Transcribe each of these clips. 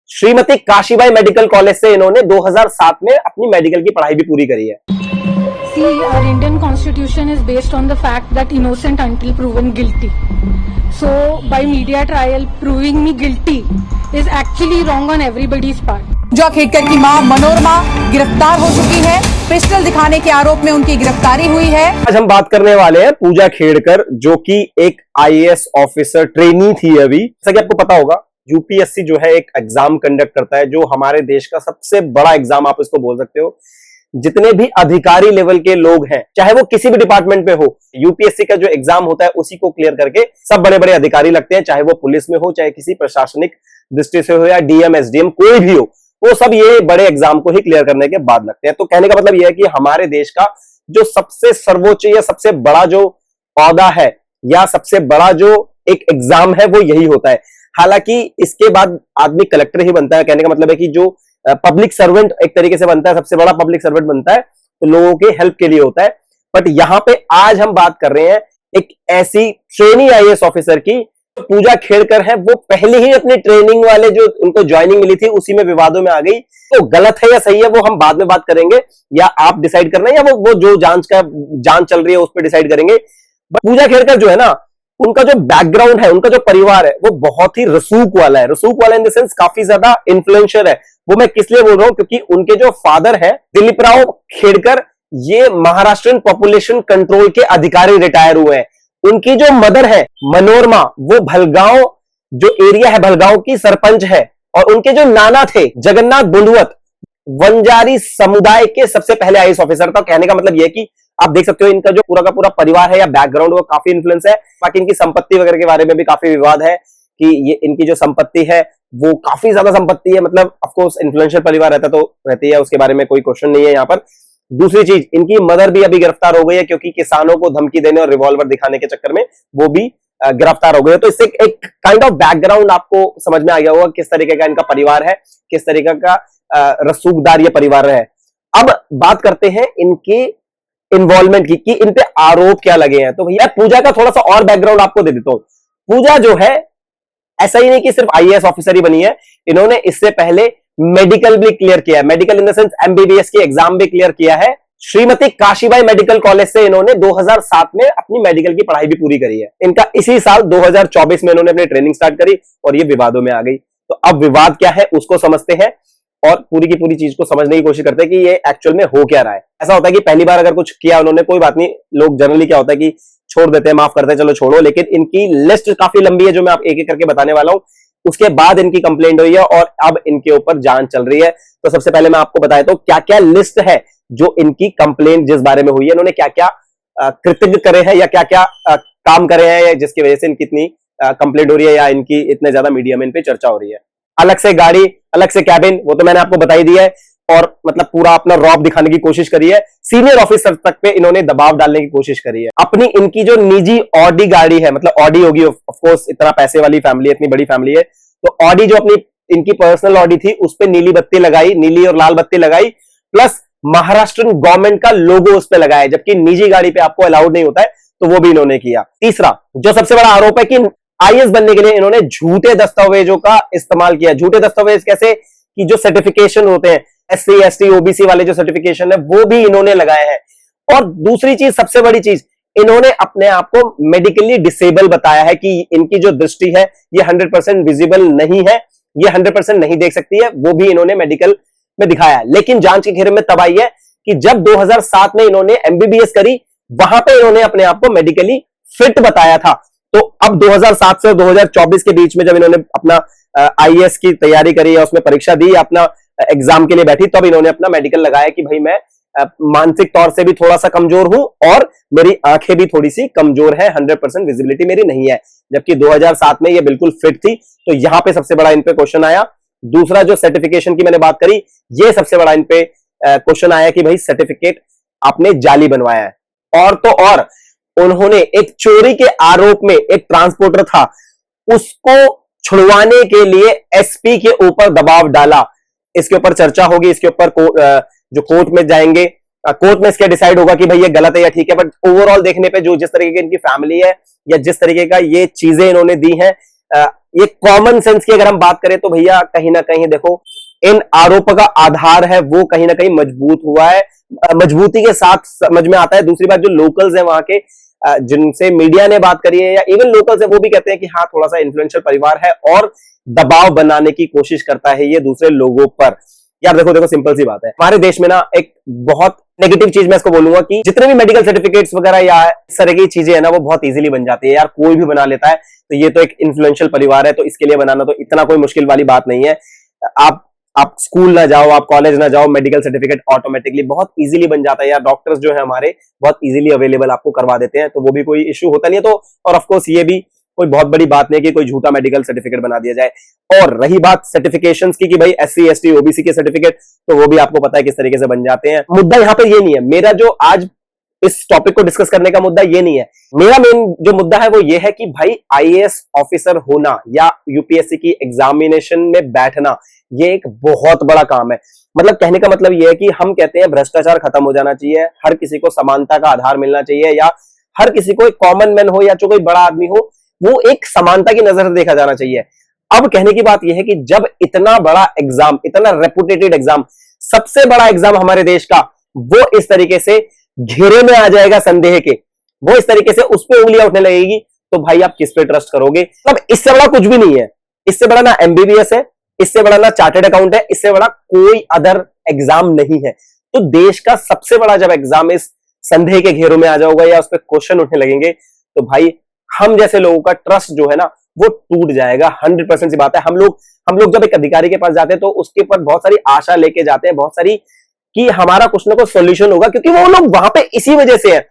Shrimati Kashibai medical college से इन्होंने 2007 में अपनी मेडिकल की पढ़ाई भी पूरी करी है। See, our Indian Constitution is based on the fact that innocent until proven guilty. So, by media trial proving me guilty is actually wrong on everybody's part. पूजा खेड़कर की मां मनोरमा गिरफ्तार हो चुकी है। पिस्टल दिखाने के आरोप में उनकी गिरफ्तारी हुई है। आज हम बात करने वाले हैं पूजा खेड़कर, जो कि एक आईएएस ऑफिसर ट्रेनी थी अभी। जैसा कि आपको पता होगा, यूपीएससी जो है एक एग्जाम कंडक्ट करता है, जो हमारे देश का सबसे बड़ा एग्जाम आप इसको बोल सकते हो। जितने भी अधिकारी लेवल के लोग हैं, चाहे वो किसी भी डिपार्टमेंट में हो, यूपीएससी का जो एग्जाम होता है उसी को क्लियर करके सब बड़े बड़े अधिकारी लगते हैं, चाहे वो पुलिस में हो, चाहे किसी प्रशासनिक दृष्टि से हो, या डीएम एसडीएम कोई भी हो, वो सब ये बड़े एग्जाम को ही क्लियर करने के बाद लगते हैं। तो कहने का मतलब यह है कि हमारे देश का जो सबसे सर्वोच्च या सबसे बड़ा जो औहदा है या सबसे बड़ा जो एक एग्जाम है वो यही होता है। हालांकि इसके बाद आदमी कलेक्टर ही बनता है। कहने का मतलब है कि जो पब्लिक सर्वेंट एक तरीके से बनता है, सबसे बड़ा पब्लिक सर्वेंट बनता है, तो लोगों के हेल्प के लिए होता है। बट यहां पे आज हम बात कर रहे हैं एक ऐसी ट्रेनी आईएएस ऑफिसर की, पूजा खेड़कर है। वो पहले ही अपने ट्रेनिंग वाले जो उनको ज्वाइनिंग मिली थी उसी में विवादों में आ गई। तो गलत है या सही है वो हम बाद में बात करेंगे, या आप डिसाइड करना है, या वो जो जांच चल रही है उस पर डिसाइड करेंगे। पूजा खेड़कर जो है ना, उनका जो बैकग्राउंड है, उनका जो परिवार है, वो बहुत ही रसूख वाला है। रसूख वाला इन द सेंस काफी ज्यादा इन्फ्लुएंशियल है। वो मैं किस लिए बोल रहा हूं, क्योंकि उनके जो फादर है दिलीपराव खेड़कर, ये महाराष्ट्र पॉपुलेशन कंट्रोल के अधिकारी रिटायर हुए हैं। उनकी जो मदर है मनोरमा, वो भलगांव जो एरिया है, भलगांव की सरपंच है। और उनके जो नाना थे जगन्नाथ बुंडवत, वंजारी समुदाय के सबसे पहले आईएएस ऑफिसर था। कहने का मतलब यह है कि आप देख सकते हो इनका जो पूरा का पूरा परिवार है या बैकग्राउंड, वो काफी इन्फ्लुएंस है। बाकी इनकी संपत्ति वगैरह के बारे में भी काफी विवाद है कि ये इनकी जो संपत्ति है वो काफी ज्यादा संपत्ति है। मतलब ऑफकोर्स इन्फ्लुएंशियल परिवार रहता तो रहती है, उसके बारे में कोई क्वेश्चन नहीं है यहाँ पर। दूसरी चीज, इनकी मदर भी अभी गिरफ्तार हो गई है, क्योंकि किसानों को धमकी देने और रिवॉल्वर दिखाने के चक्कर में वो भी गिरफ्तार हो गई है। तो इससे एक काइंड ऑफ बैकग्राउंड आपको समझ में आ गया होगा किस तरीके का इनका परिवार है, किस तरीके का रसूखदार ये परिवार है। अब बात करते हैं इनके इन्वॉल्वमेंट की, कि इन पे आरोप क्या लगे हैं। तो भैया पूजा का थोड़ा सा और बैकग्राउंड आपको दे देता हूं। पूजा जो है, ऐसा ही नहीं कि सिर्फ आईएएस ऑफिसर ही बनी है, इन्होंने इससे पहले मेडिकल भी क्लियर किया है। Medical in the sense MBBS की एग्जाम भी क्लियर किया है। श्रीमती काशीबाई मेडिकल कॉलेज से इन्होंने 2007 में अपनी मेडिकल की पढ़ाई भी पूरी करी है। इनका इसी साल 2024 में इन्होंने अपनी ट्रेनिंग स्टार्ट करी और ये विवादों में आ गई। तो अब विवाद क्या है उसको समझते हैं और पूरी की पूरी चीज को समझने की कोशिश करते हैं कि ये एक्चुअल में हो क्या रहा है। ऐसा होता है कि पहली बार अगर कुछ किया उन्होंने, कोई बात नहीं, लोग जनरली क्या होता है कि छोड़ देते हैं, माफ करते हैं, चलो छोड़ो। लेकिन इनकी लिस्ट काफी लंबी है, जो मैं आप एक एक करके बताने वाला हूं। उसके बाद इनकी कंप्लेंट हुई है और अब इनके ऊपर जांच चल रही है। तो सबसे पहले मैं आपको बताया तो क्या क्या लिस्ट है जो इनकी कंप्लेंट जिस बारे में हुई है, इन्होंने क्या क्या कृतज्ञ करे हैं या क्या क्या काम करे हैं जिसकी वजह से इनकी इतनी कंप्लेंट हो रही है या इनकी इतने ज्यादा मीडिया में इन पे चर्चा हो रही है। अलग से गाड़ी, अलग से कैबिन, वो तो मैंने आपको बता ही दिया है। और मतलब पूरा अपना रौब दिखाने की कोशिश करी है। सीनियर ऑफिसर तक पे इन्होंने दबाव डालने की कोशिश करी है। अपनी इनकी जो निजी ऑडी गाड़ी है, मतलब ऑडी होगी ऑफ कोर्स, इतना पैसे वाली फैमिली है, इतनी बड़ी फैमिली है, तो ऑडी जो अपनी इनकी पर्सनल ऑडी थी उस पे नीली बत्ती लगाई, नीली और लाल बत्ती लगाई, प्लस महाराष्ट्र गवर्नमेंट का लोगो उस पे लगाया, जबकि निजी गाड़ी पे आपको अलाउड नहीं होता है, तो वो भी इन्होंने किया। तीसरा जो सबसे बड़ा आरोप है कि आईएएस बनने के लिए इन्होंने झूठे दस्तावेजों का इस्तेमाल किया। झूठे दस्तावेज कैसे, कि जो सर्टिफिकेशन होते हैं एससी एसटी ओबीसी वाले जो सर्टिफिकेशन है वो भी इन्होंने लगाए हैं। और दूसरी चीज, सबसे बड़ी चीज, इन्होंने अपने आप को मेडिकली डिसेबल बताया है कि इनकी जो दृष्टि है ये 100% विजिबल नहीं है, ये 100% नहीं देख सकती है, वो भी इन्होंने मेडिकल में दिखाया। लेकिन जांच के घेरे में तब आई है कि जब 2007 में इन्होंने एमबीबीएस करी, वहां पे इन्होंने अपने आप को मेडिकली फिट बताया था। तो अब 2007 से 2024 के बीच में जब इन्होंने अपना आईएएस की तैयारी करी या उसमें परीक्षा दी या अपना एग्जाम के लिए बैठी, तब इन्होंने अपना मेडिकल लगाया कि भाई मैं मानसिक तौर से भी थोड़ा सा कमजोर हूं और मेरी आंखें भी थोड़ी सी कमजोर है, 100% विजिबिलिटी मेरी नहीं है। जबकि 2007 में ये बिल्कुल फिट थी। तो यहां पे सबसे बड़ा इन पे क्वेश्चन आया। दूसरा जो सर्टिफिकेशन की मैंने बात करी, ये सबसे बड़ा इन पे क्वेश्चन आया कि भाई सर्टिफिकेट आपने जाली बनवाया है। और तो और उन्होंने एक चोरी के आरोप में एक ट्रांसपोर्टर था, उसको छुड़वाने के लिए एसपी के ऊपर दबाव डाला। इसके ऊपर चर्चा होगी, इसके ऊपर जो कोर्ट में जाएंगे, कोर्ट में इसके डिसाइड होगा कि भाई ये गलत है या ठीक है। बट ओवरऑल देखने पे जो जिस तरीके की इनकी फैमिली है या जिस तरीके का ये चीजें इन्होंने दी हैं, ये कॉमन सेंस की अगर हम बात करें तो भैया कहीं ना कहीं देखो इन आरोपों का आधार है वो कहीं ना कहीं मजबूत हुआ है, मजबूती के साथ समझ में आता है। दूसरी बात जो लोकल्स हैं वहां के, जिनसे मीडिया ने बात करी है या इवन लोकल्स है, वो भी कहते हैं कि हाँ थोड़ा सा इन्फ्लुएंशियल परिवार है और दबाव बनाने की कोशिश करता है ये दूसरे लोगों पर। यार देखो देखो सिंपल सी बात है, हमारे देश में ना एक बहुत नेगेटिव चीज मैं इसको बोलूंगा कि जितने भी मेडिकल सर्टिफिकेट्स वगैरह या इस तरह की चीजें है ना वो बहुत इजीली बन जाती है। यार कोई भी बना लेता है, तो ये तो एक इन्फ्लुएंशियल परिवार है तो इसके लिए बनाना तो इतना कोई मुश्किल वाली बात नहीं है। आप स्कूल ना जाओ, आप कॉलेज ना जाओ, मेडिकल सर्टिफिकेट ऑटोमेटिकली बहुत इजीली बन जाता है। यार डॉक्टर्स जो है हमारे बहुत इजीली अवेलेबल आपको करवा देते हैं, तो वो भी कोई इश्यू होता नहीं है। तो और ऑफकोर्स ये भी कोई बहुत बड़ी बात नहीं है कि कोई झूठा मेडिकल सर्टिफिकेट बना दिया जाए। और रही बात सर्टिफिकेशंस की कि भाई SC ST OBC के सर्टिफिकेट, तो वो भी आपको पता है किस तरीके से बन जाते हैं। मुद्दा यहाँ पे ये नहीं है, मेरा जो आज इस टॉपिक को डिस्कस करने का मुद्दा ये नहीं है। मेरा मेन जो मुद्दा है वो ये है कि भाई IAS ऑफिसर होना या UPSC की एग्जामिनेशन में बैठना ये एक बहुत बड़ा काम है। मतलब कहने का मतलब ये है कि हम कहते हैं भ्रष्टाचार खत्म हो जाना चाहिए, हर किसी को समानता का आधार मिलना चाहिए, या हर किसी को एक कॉमन मैन हो या जो कोई बड़ा आदमी हो वो एक समानता की नजर से देखा जाना चाहिए। अब कहने की बात यह है कि जब इतना बड़ा एग्जाम, इतना रेपुटेटेड एग्जाम, सबसे बड़ा एग्जाम हमारे देश का, वो इस तरीके से घेरे में आ जाएगा संदेह के, वो इस तरीके से उस पर उंगलियां उठने लगेगी, तो भाई आप किस पे ट्रस्ट करोगे? मतलब इससे बड़ा कुछ भी नहीं है, इससे बड़ा ना MBBS है, इससे बड़ा ना चार्टेड अकाउंट है, इससे बड़ा कोई अदर एग्जाम नहीं है। तो देश का सबसे बड़ा जब एग्जाम इस संदेह के घेरों में आ जाओगा या उस पर क्वेश्चन उठने लगेंगे, तो भाई हम जैसे लोगों का ट्रस्ट जो है ना वो टूट जाएगा। 100% सी बात है। हम लोग जब एक अधिकारी के पास जाते हैं तो उसके ऊपर बहुत सारी आशा लेके जाते हैं, बहुत सारी कि हमारा कुछ ना कुछ सॉल्यूशन होगा, क्योंकि वो लोग वहां पे इसी वजह से है।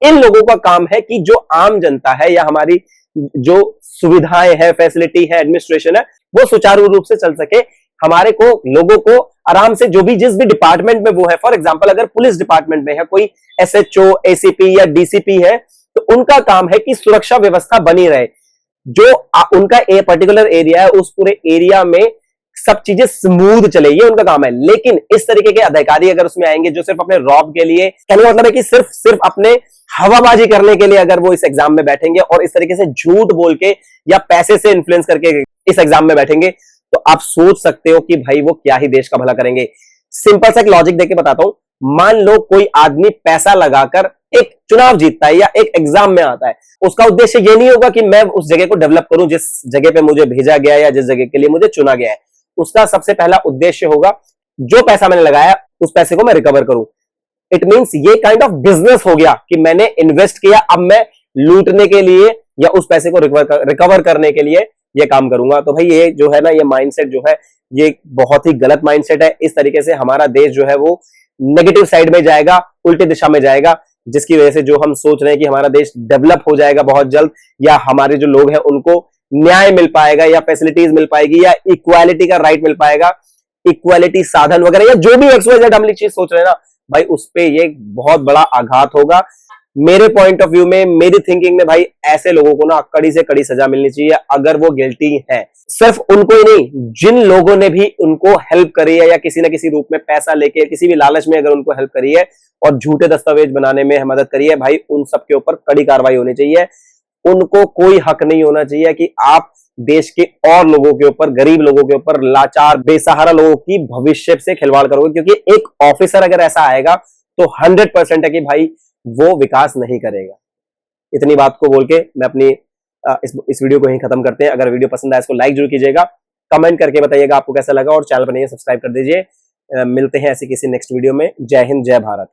इन लोगों का काम है कि जो आम जनता है या हमारी जो सुविधाएं है, फैसिलिटी है, एडमिनिस्ट्रेशन है, वो सुचारू रूप से चल सके। हमारे को लोगों को आराम से जो भी जिस भी डिपार्टमेंट में वो है, फॉर एग्जांपल अगर पुलिस डिपार्टमेंट में है कोई SHO ACP या DCP है, तो उनका काम है कि सुरक्षा व्यवस्था बनी रहे। जो उनका पर्टिकुलर एरिया है उस पूरे एरिया में सब चीजें स्मूथ चले, ये उनका काम है। लेकिन इस तरीके के अधिकारी अगर उसमें आएंगे जो सिर्फ अपने रॉब के लिए, कहने का मतलब है कि सिर्फ अपने हवाबाजी करने के लिए अगर वो इस एग्जाम में बैठेंगे और इस तरीके से झूठ बोल के या पैसे से इन्फ्लुएंस करके इस एग्जाम में बैठेंगे, तो आप सोच सकते हो कि भाई वो क्या ही देश का भला करेंगे। सिंपल सा एक लॉजिक देके बताता हूं। मान लो कोई आदमी पैसा लगाकर एक चुनाव जीतता है या एक एग्जाम में आता है, उसका उद्देश्य ये नहीं होगा कि मैं उस जगह को डेवलप करूं जिस जगह पे मुझे भेजा गया या जिस जगह के लिए मुझे चुना गया है। उसका सबसे पहला उद्देश्य होगा जो पैसा मैंने लगाया उस पैसे को मैं रिकवर करूं। इट मींस ये काइंड ऑफ बिजनेस हो गया कि मैंने इन्वेस्ट किया, अब मैं लूटने के लिए या उस पैसे को रिकवर करने के लिए ये काम करूंगा। तो भाई ये जो है ना, ये माइंडसेट जो है ये बहुत ही गलत माइंडसेट है। इस तरीके से हमारा देश जो है वो नेगेटिव साइड में जाएगा, उल्टी दिशा में जाएगा, जिसकी वजह से जो हम सोच रहे हैं कि हमारा देश डेवलप हो जाएगा बहुत जल्द, या हमारे जो लोग हैं उनको न्याय मिल पाएगा या फैसिलिटीज मिल पाएगी या इक्वालिटी का राइट मिल पाएगा, इक्वालिटी साधन वगैरह या जो भी XYZ हम चीज सोच रहे हैं ना भाई, उस पे ये बहुत बड़ा आघात होगा। मेरे पॉइंट ऑफ व्यू में, मेरी थिंकिंग में भाई ऐसे लोगों को ना कड़ी से कड़ी सजा मिलनी चाहिए अगर वो गिल्टी है। सिर्फ उनको ही नहीं, जिन लोगों ने भी उनको हेल्प करी है या किसी ना किसी रूप में पैसा लेके किसी भी लालच में अगर उनको हेल्प करी है और झूठे दस्तावेज बनाने में मदद करी है, भाई उन सबके ऊपर कड़ी कार्रवाई होनी चाहिए। उनको कोई हक नहीं होना चाहिए कि आप देश के और लोगों के ऊपर, गरीब लोगों के ऊपर, लाचार बेसहारा लोगों की भविष्य से खिलवाड़ करोगे, क्योंकि एक ऑफिसर अगर ऐसा आएगा तो 100% है कि भाई वो विकास नहीं करेगा। इतनी बात को बोल के मैं अपनी इस वीडियो को यहीं खत्म करते हैं। अगर वीडियो पसंद आए इसको लाइक जरूर कीजिएगा, कमेंट करके बताइएगा आपको कैसा लगा और चैनल पर नहीं सब्सक्राइब कर दीजिए। मिलते हैं ऐसे किसी नेक्स्ट वीडियो में। जय हिंद, जय भारत।